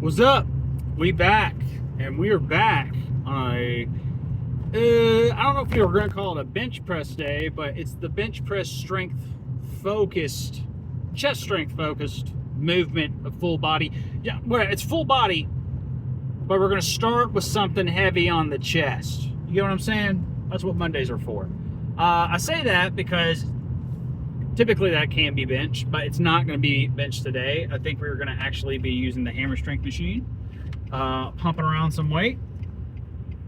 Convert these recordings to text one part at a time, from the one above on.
What's up? We back, and we are back on a I don't know if you were going to call it a bench press day, but it's the bench press strength focused, chest strength focused movement of full body. Yeah, well, it's full body, but we're going to start with something heavy on the chest. You get what I'm saying? That's what Mondays are for. I say that because typically that can be bench, but it's not going to be bench today. I think we're going to actually be using the hammer strength machine, pumping around some weight,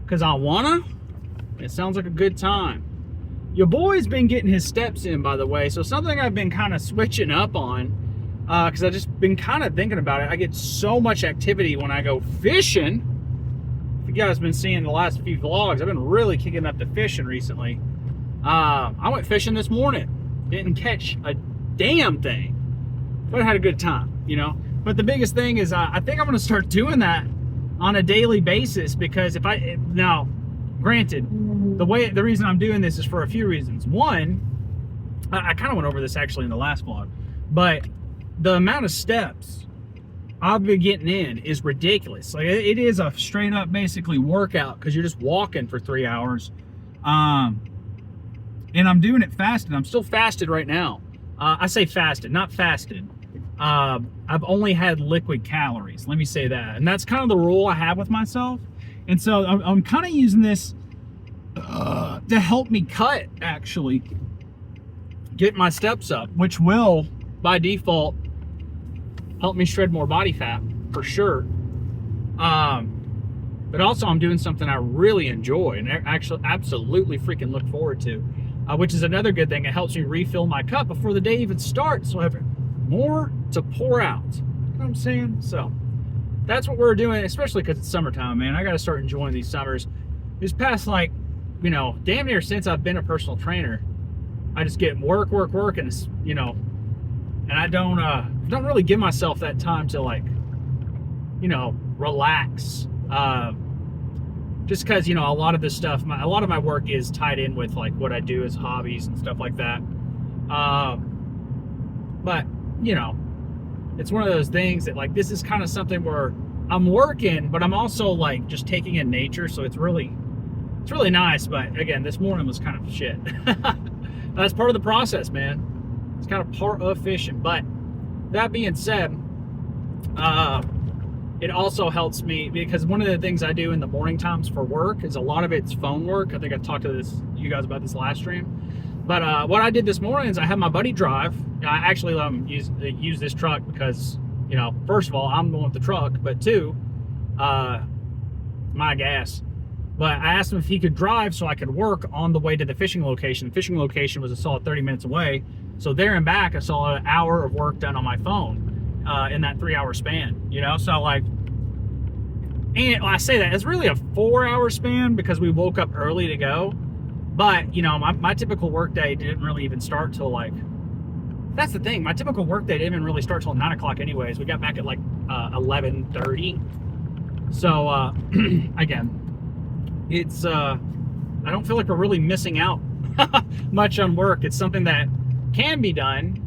because I wanna. It sounds like a good time. Your boy's been getting his steps in, by the way, so something I've been kind of switching up on, because I've just been kind of thinking about it. I get so much activity when I go fishing. If you guys have been seeing the last few vlogs, I've been really kicking up to fishing recently. I went fishing this morning. Didn't catch a damn thing, but I had a good time, you know. But the biggest thing is I think I'm going to start doing that on a daily basis, because now, granted, the reason I'm doing this is for a few reasons. One, I kind of went over this actually in the last vlog, but the amount of steps I've been getting in is ridiculous. Like, it is a straight up basically workout, because you're just walking for 3 hours. And I'm doing it fasted. I'm still fasted right now. I say fasted, not fasted. I've only had liquid calories. Let me say that. And that's kind of the rule I have with myself. And so I'm kind of using this to help me cut, actually. Get my steps up, which will, by default, help me shred more body fat, for sure. But also I'm doing something I really enjoy and actually absolutely freaking look forward to. Which is another good thing. It helps me refill my cup before the day even starts, so I have more to pour out. You know what I'm saying? So that's what we're doing, especially because it's summertime, man. I got to start enjoying these summers. This past, like, you know, damn near since I've been a personal trainer, I just get work, and you know, and I don't really give myself that time to, like, you know, relax. Just because, you know, a lot of this stuff, a lot of my work is tied in with, like, what I do as hobbies and stuff like that. But, you know, it's one of those things that, like, this is kind of something where I'm working, but I'm also, like, just taking in nature. So it's really nice. But again, this morning was kind of shit. That's part of the process, man. It's kind of part of fishing. But that being said, it also helps me, because one of the things I do in the morning times for work is a lot of it's phone work. I think I talked to you guys about this last stream. But what I did this morning is I had my buddy drive. I actually let him use this truck because, you know, first of all, I'm the one with the truck, but two, my gas. But I asked him if he could drive so I could work on the way to the fishing location. The fishing location was a solid 30 minutes away. So there and back, I saw an hour of work done on my phone. In that 3 hour span, you know, so like, and I say that it's really a 4 hour span because we woke up early to go, but you know, my typical work day didn't really even start till, like, that's the thing, my typical work day didn't even really start till 9 o'clock anyways. We got back at like 11:30. So again, it's I don't feel like we're really missing out much on work. It's something that can be done,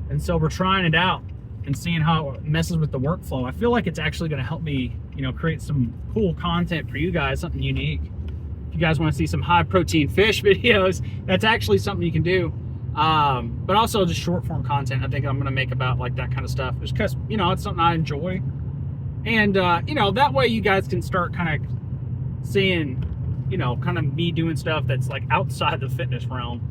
and so we're trying it out and seeing how it messes with the workflow. I feel like it's actually going to help me, you know, create some cool content for you guys, something unique. If you guys want to see some high protein fish videos, that's actually something you can do. But also just short form content, I think I'm going to make about, like, that kind of stuff, just because, you know, it's something I enjoy. And, you know, that way you guys can start kind of seeing, you know, kind of me doing stuff that's, like, outside the fitness realm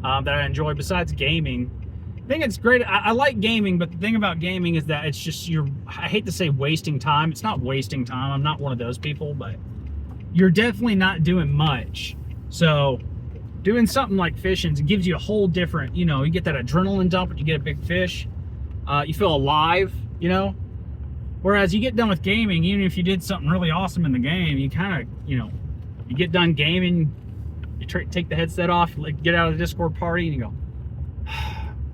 that I enjoy besides gaming. I think it's great. I like gaming, but the thing about gaming is that it's just, I hate to say wasting time. It's not wasting time. I'm not one of those people, but you're definitely not doing much. So doing something like fishing gives you a whole different, you know, you get that adrenaline dump when you get a big fish. You feel alive, you know? Whereas you get done with gaming, even if you did something really awesome in the game, you kind of, you know, you get done gaming, you take the headset off, like, get out of the Discord party, and you go,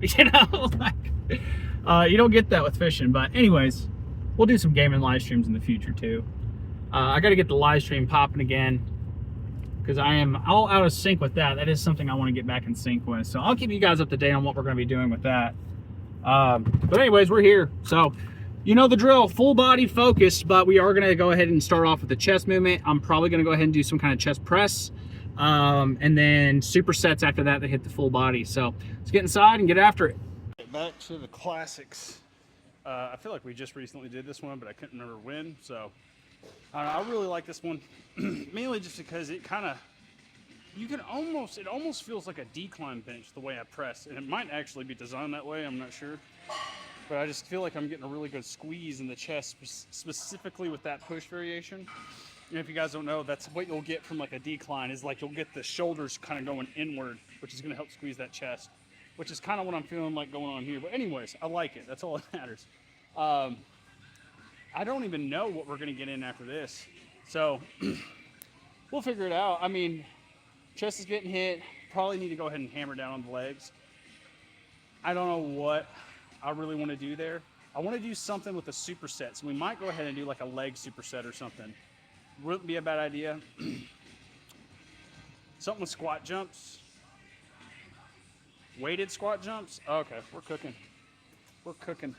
you know, like, you don't get that with fishing. But anyways, we'll do some gaming live streams in the future too. I got to get the live stream popping again, because I am all out of sync with that. That is something I want to get back in sync with. So I'll keep you guys up to date on what we're going to be doing with that. But anyways, we're here. So You know the drill, full body focused, but we are gonna go ahead and start off with the chest movement. I'm probably gonna go ahead and do some kind of chest press, and then supersets after that hit the full body. So let's get inside and get after it. Back to the classics. I feel like we just recently did this one, but I couldn't remember when. So I really like this one, mainly just because it kind of, it almost feels like a decline bench the way I press, and it might actually be designed that way. I'm not sure. But I just feel like I'm getting a really good squeeze in the chest, specifically with that push variation. And if you guys don't know, that's what you'll get from like a decline, is like you'll get the shoulders kind of going inward, which is going to help squeeze that chest, which is kind of what I'm feeling like going on here. But anyways, I like it. That's all that matters. I don't even know what we're going to get in after this. So we'll figure it out. I mean, chest is getting hit. Probably need to go ahead and hammer down on the legs. I don't know what I really want to do there. I want to do something with a superset. So we might go ahead and do like a leg superset or something. Wouldn't be a bad idea. Something with squat jumps. Weighted squat jumps. Okay, we're cooking. We're cooking.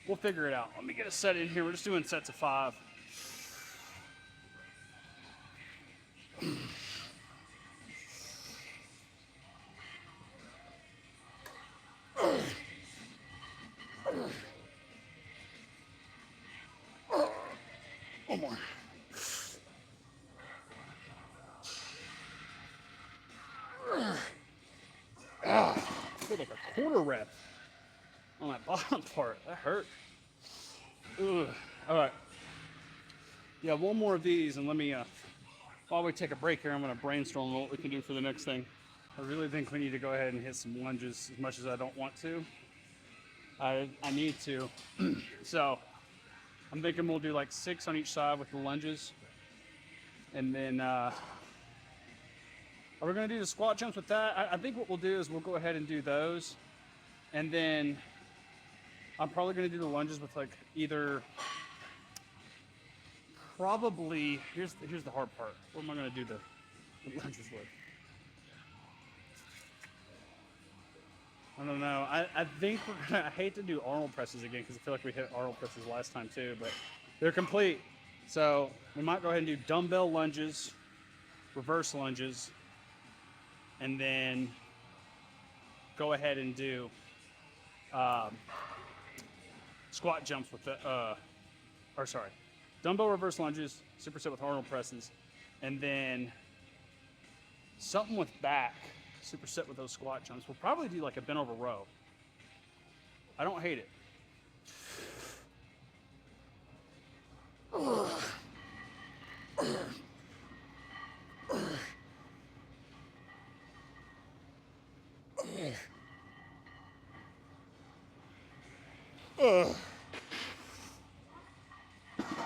We'll figure it out. Let me get a set in here. We're just doing sets of 5. One more. I feel like a quarter rep on that bottom part. That hurt. Ugh. All right. Yeah, one more of these, and let me, while we take a break here, I'm going to brainstorm what we can do for the next thing. I really think we need to go ahead and hit some lunges, as much as I don't want to. I need to. So I'm thinking we'll do like 6 on each side with the lunges. And then, are we going to do the squat jumps with that? I think what we'll do is we'll go ahead and do those. And then I'm probably going to do the lunges with like either, probably, here's the hard part. What am I going to do the lunges with? I don't know. I think we're going to, I hate to do Arnold presses again because I feel like we hit Arnold presses last time too, but they're complete. So we might go ahead and do dumbbell lunges, reverse lunges, and then go ahead and do squat jumps with the, dumbbell reverse lunges, superset with Arnold presses, and then something with back, superset with those squat jumps. We'll probably do like a bent over row. I don't hate it.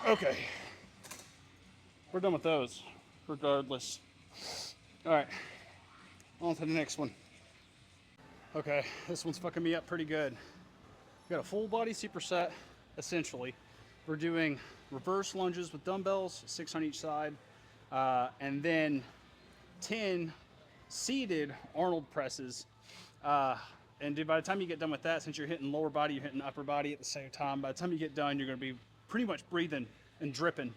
Okay. We're done with those, regardless. All right, on to the next one. Okay, this one's fucking me up pretty good. We got a full body superset, essentially. We're doing reverse lunges with dumbbells, 6 on each side, and then 10 seated Arnold presses. And dude, by the time you get done with that, since you're hitting lower body, you're hitting upper body at the same time, by the time you get done, you're gonna be pretty much breathing and dripping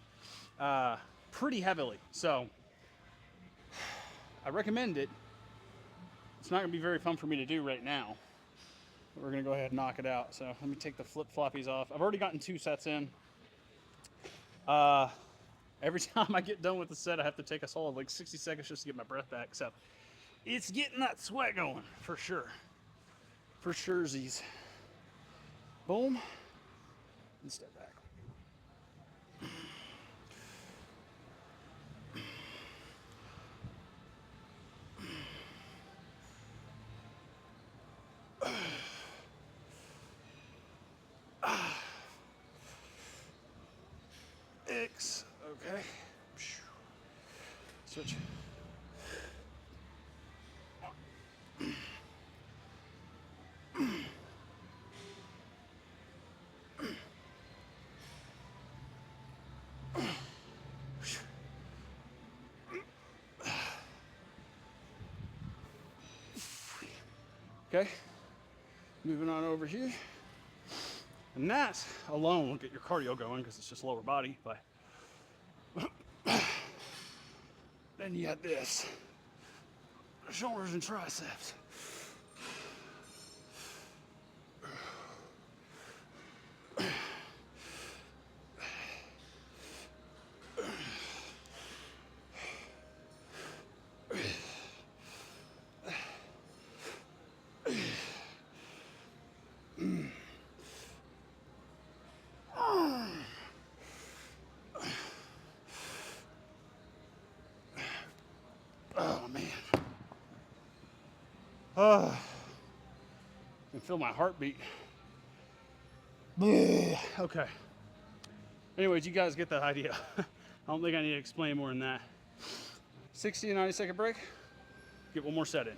pretty heavily. So I recommend it. It's not gonna be very fun for me to do right now. But we're gonna go ahead and knock it out. So let me take the flip-floppies off. I've already gotten 2 sets in. Every time I get done with the set, I have to take a solid like 60 seconds just to get my breath back. So it's getting that sweat going for sure. For surezies. Boom. And step back. X. Okay. Switch. Okay, moving on over here. And that alone will get your cardio going because it's just lower body. But then you got this, shoulders and triceps. Oh man. I can feel my heartbeat. Okay. Anyways, you guys get that idea. I don't think I need to explain more than that. 60 to 90 second break. Get one more set in.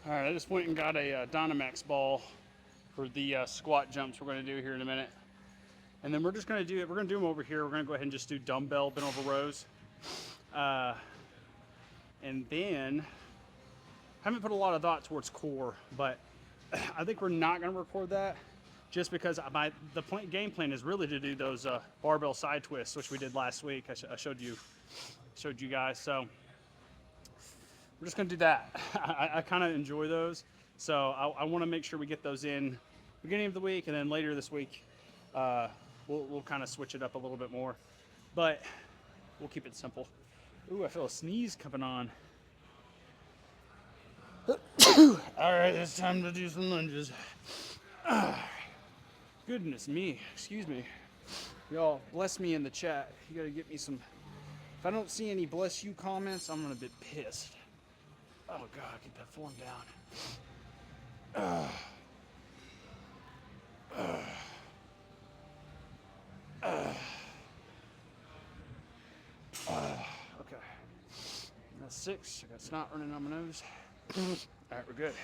All right, I just went and got a Dynamax ball for the squat jumps we're going to do here in a minute. And then we're just going to do it. We're going to do them over here. We're going to go ahead and just do dumbbell bent over rows. And then, I haven't put a lot of thought towards core, but I think we're not going to record that just because the game plan is really to do those barbell side twists, which we did last week. I showed you guys. So we're just going to do that. I kind of enjoy those. So I want to make sure we get those in beginning of the week, and then later this week, we'll kind of switch it up a little bit more, but we'll keep it simple. Ooh, I feel a sneeze coming on. All right, it's time to do some lunges. Goodness me, excuse me. Y'all, bless me in the chat. You gotta get me some. If I don't see any bless you comments, I'm gonna be pissed. Oh God, get that form down. Okay. That's 6. I got snot running on my nose. All right, we're good.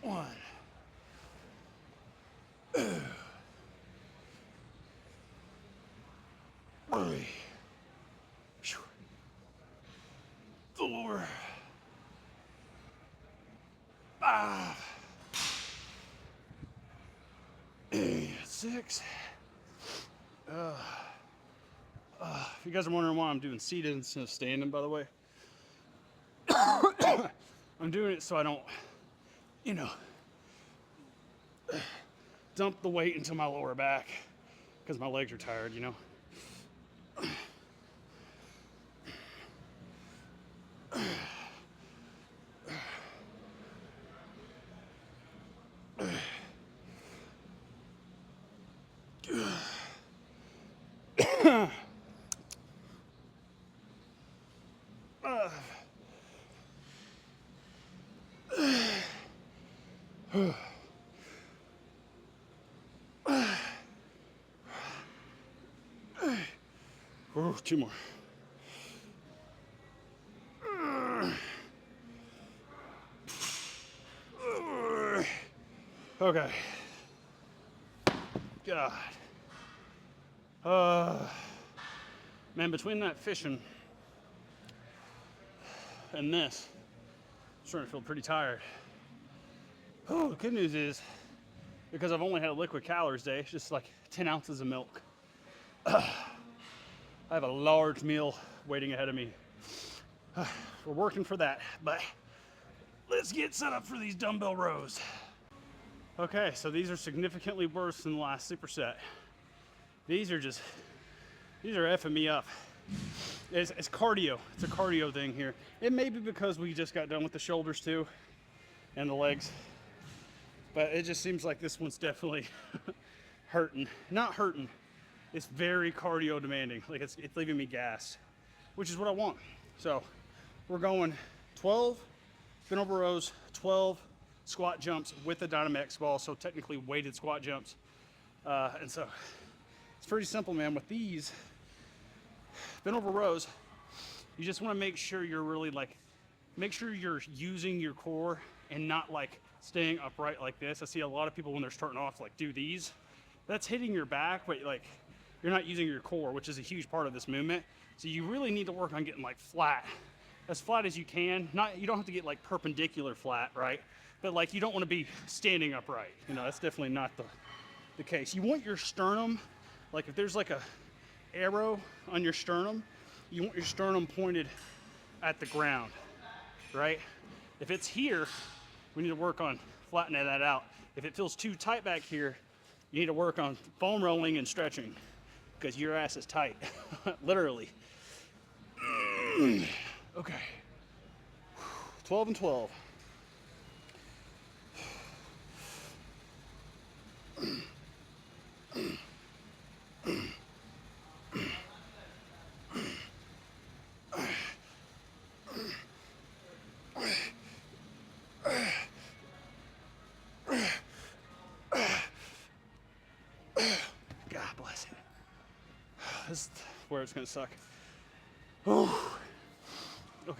1. 3. 4. 5. 6. If you guys are wondering why I'm doing seated instead of standing, by the way, I'm doing it so I don't, dump the weight into my lower back because my legs are tired, Ooh, 2 more. Okay. God. Man, between that fishing and this, I'm starting to feel pretty tired. Oh, the good news is, because I've only had a liquid calories day, it's just like 10 ounces of milk. I have a large meal waiting ahead of me. We're working for that, but let's get set up for these dumbbell rows. Okay, so these are significantly worse than the last superset. These are effing me up. It's cardio. It's a cardio thing here. It may be because we just got done with the shoulders too, and the legs. But it just seems like this one's definitely hurting. Not hurting. It's very cardio demanding. Like it's leaving me gassed, which is what I want. So we're going 12 bent over rows, 12 squat jumps with the Dynamax ball. So technically weighted squat jumps. And so it's pretty simple, man. With these bent over rows, you just want to make sure you're really make sure you're using your core and not staying upright like this. I see a lot of people when they're starting off do these. That's hitting your back, but you're not using your core, which is a huge part of this movement. So you really need to work on getting flat as you can. You don't have to get perpendicular flat, right? but like you don't want to be standing upright. You know, that's definitely not the case. You want your sternum, like if there's like a arrow on your sternum, you want your sternum pointed at the ground, right? If it's here, we need to work on flattening that out. If it feels too tight back here, you need to work on foam rolling and stretching because your ass is tight, literally. Okay, 12 and 12. God bless it. This is where it's gonna suck. Oh, okay.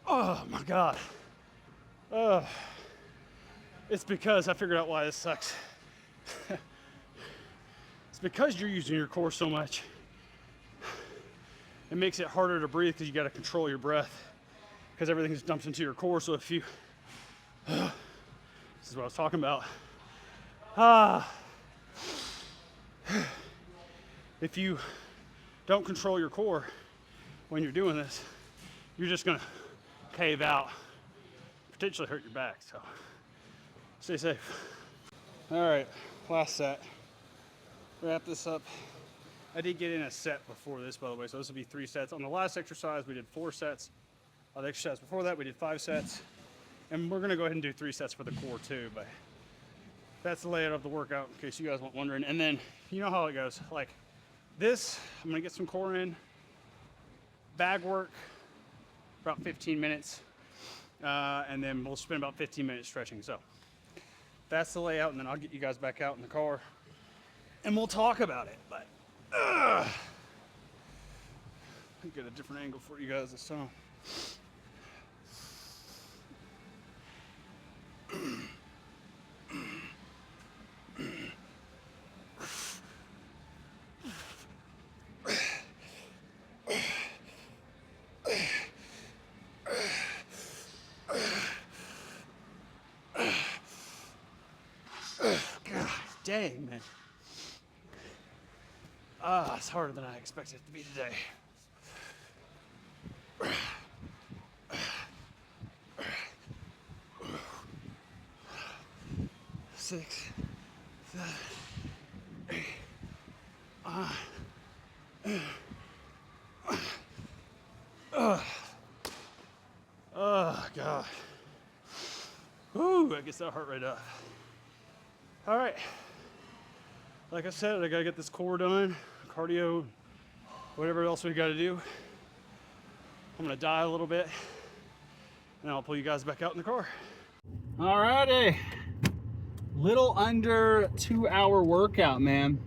Oh my God. It's because I figured out why this sucks. It's because you're using your core so much. It makes it harder to breathe because you got to control your breath because everything just dumps into your core. So if you, this is what I was talking about. If you don't control your core when you're doing this, you're just gonna cave out, potentially hurt your back. So stay safe. All right, last set. Wrap this up. I did get in a set before this, by the way, so this will be 3 sets. On the last exercise, we did 4 sets. On the exercise before that, we did 5 sets. And we're gonna go ahead and do 3 sets for the core too, but that's the layout of the workout in case you guys weren't wondering. And then, you know how it goes. Like this, I'm gonna get some core in, bag work, about 15 minutes, and then we'll spend about 15 minutes stretching. So that's the layout, and then I'll get you guys back out in the car and we'll talk about it. But I'll get a different angle for you guys this time. God dang, man. It's harder than I expected it to be today. 6, 7, 8. Oh, God. Ooh, I guess that hurt right up. All right. Like I said, I gotta get this core done, cardio, whatever else we gotta do. I'm gonna die a little bit, and I'll pull you guys back out in the car. Alrighty. Little under 2-hour workout, man.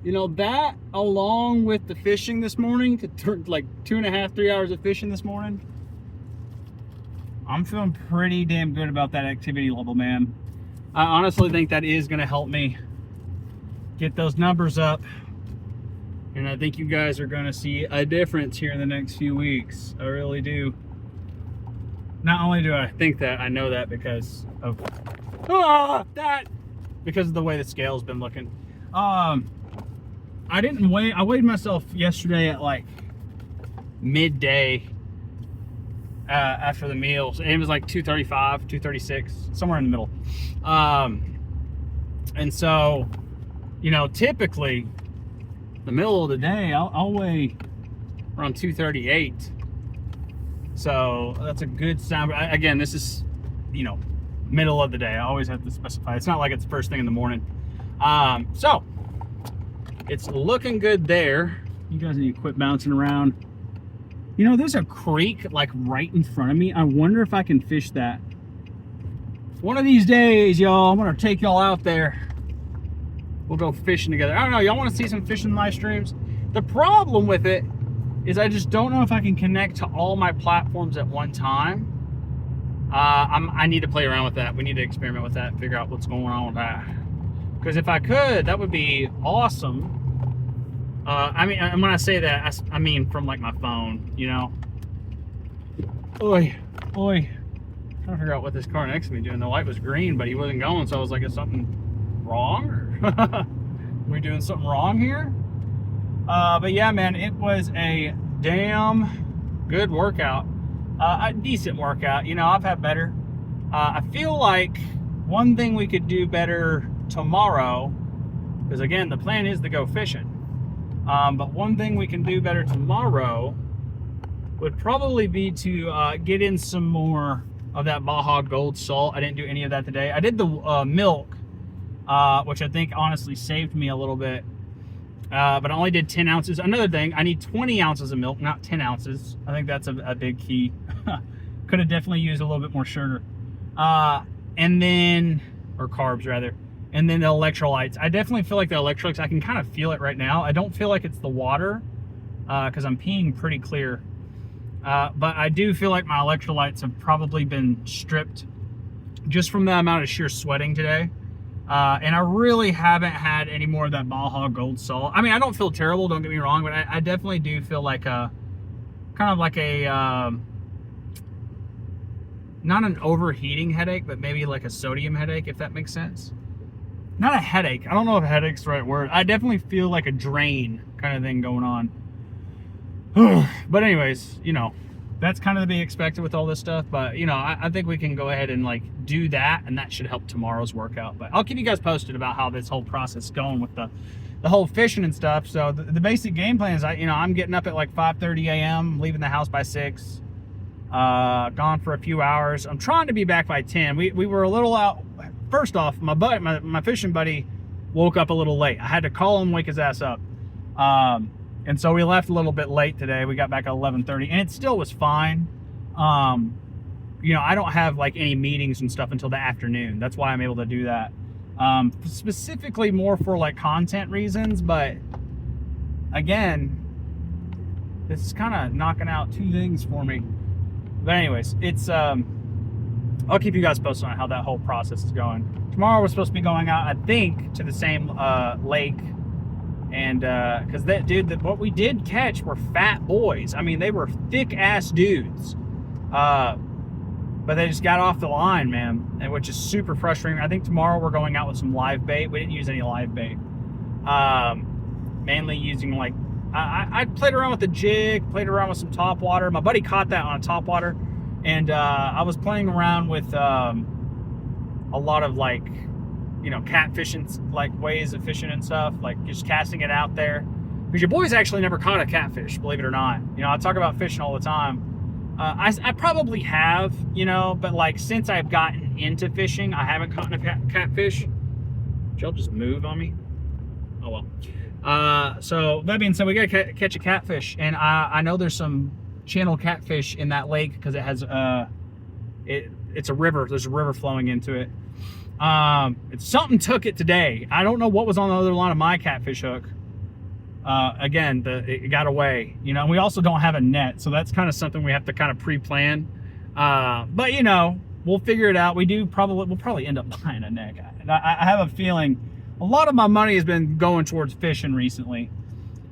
You know, that along with the fishing this morning, like 2.5, 3 hours of fishing this morning, I'm feeling pretty damn good about that activity level, man. I honestly think that is gonna help me get those numbers up, and I think you guys are gonna see a difference here in the next few weeks. I really do. Not only do I think that, I know that because of because of the way the scale's been looking. I weighed myself yesterday at like midday after the meals, and it was like 235, 236, somewhere in the middle. And so, you know, typically the middle of the day I'll weigh around 238. So that's a good sign. Again, this is, you know, middle of the day. I always have to specify. It's not like it's first thing in the morning. So it's looking good there. You guys need to quit bouncing around. You know, there's a creek like right in front of me. I wonder if I can fish that. One of these days, y'all, I'm gonna take y'all out there. We'll go fishing together. I don't know, y'all wanna see some fishing live streams? The problem with it is I just don't know if I can connect to all my platforms at one time. I need to play around with that. We need to experiment with that and figure out what's going on with that. Because if I could, that would be awesome. I mean, and when I say that, I mean from like my phone, you know. Oi. Trying to figure out what this car next to me doing. The light was green, but he wasn't going, so I was like, is something wrong? Or are we doing something wrong here? But yeah, man, it was a damn good workout. A decent workout. You know, I've had better. I feel like one thing we could do better tomorrow, because again, the plan is to go fishing. But one thing we can do better tomorrow would probably be to get in some more of that Baja Gold salt. I didn't do any of that today. I did the milk, which I think honestly saved me a little bit. But I only did 10 ounces. Another thing, I need 20 ounces of milk, not 10 ounces. I think that's a big key. Could have definitely used a little bit more sugar. And then, or carbs rather. And then the electrolytes. I definitely feel like the electrolytes, I can kind of feel it right now. I don't feel like it's the water, because I'm peeing pretty clear. But I do feel like my electrolytes have probably been stripped just from the amount of sheer sweating today. And I really haven't had any more of that Baja Gold salt. I mean, I don't feel terrible, don't get me wrong, but I definitely do feel like kind of like a, not an overheating headache, but maybe like a sodium headache, if that makes sense. Not a headache. I don't know if headache's the right word. I definitely feel like a drain kind of thing going on. But anyways, you know, that's kind of to be expected with all this stuff. But, you know, I think we can go ahead and, like, do that, and that should help tomorrow's workout. But I'll keep you guys posted about how this whole process is going with the whole fishing and stuff. So the basic game plan is, I'm getting up at, like, 5:30 a.m., leaving the house by 6, gone for a few hours. I'm trying to be back by 10. We were a little out. First off, my fishing buddy woke up a little late. I had to call him, wake his ass up. And so we left a little bit late today. We got back at 11:30, and it still was fine. You know, I don't have like any meetings and stuff until the afternoon. That's why I'm able to do that. Specifically more for like content reasons, but again, this is kind of knocking out two things for me. But anyways, it's I'll keep you guys posted on how that whole process is going. Tomorrow we're supposed to be going out, I think, to the same lake. And because what we did catch were fat boys. I mean, they were thick ass dudes, but they just got off the line, man, and which is super frustrating. I think tomorrow we're going out with some live bait. We didn't use any live bait, mainly using like I played around with the jig, played around with some top water. My buddy caught that on a top water, and I was playing around with a lot of like, catfishing, like ways of fishing and stuff, like just casting it out there. Because your boy's actually never caught a catfish, believe it or not. I talk about fishing all the time. I probably have, but like since I've gotten into fishing, I haven't caught a catfish. Did y'all just move on me? Oh well. So that being said, we gotta catch a catfish, and I know there's some channel catfish in that lake because it has it's a river. There's a river flowing into it. Something took it today. I don't know what was on the other line of my catfish hook. Again, it got away, and we also don't have a net. So that's kind of something we have to kind of pre-plan. But we'll figure it out. We'll probably end up buying a net. I have a feeling a lot of my money has been going towards fishing recently.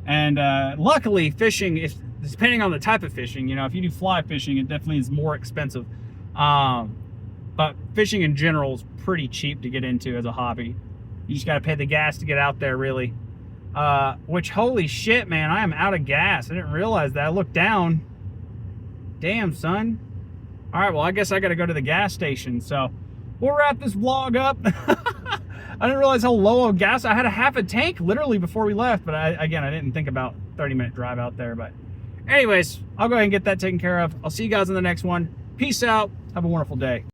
And, luckily fishing, depending on the type of fishing, if you do fly fishing, it definitely is more expensive. But fishing in general is pretty cheap to get into as a hobby. You just got to pay the gas to get out there, really. Which, holy shit, man, I am out of gas. I didn't realize that. I looked down. Damn, son. All right, well, I guess I got to go to the gas station. So we'll wrap this vlog up. I didn't realize how low of gas. I had a half a tank literally before we left. But I didn't think about 30-minute drive out there. But anyways, I'll go ahead and get that taken care of. I'll see you guys in the next one. Peace out. Have a wonderful day.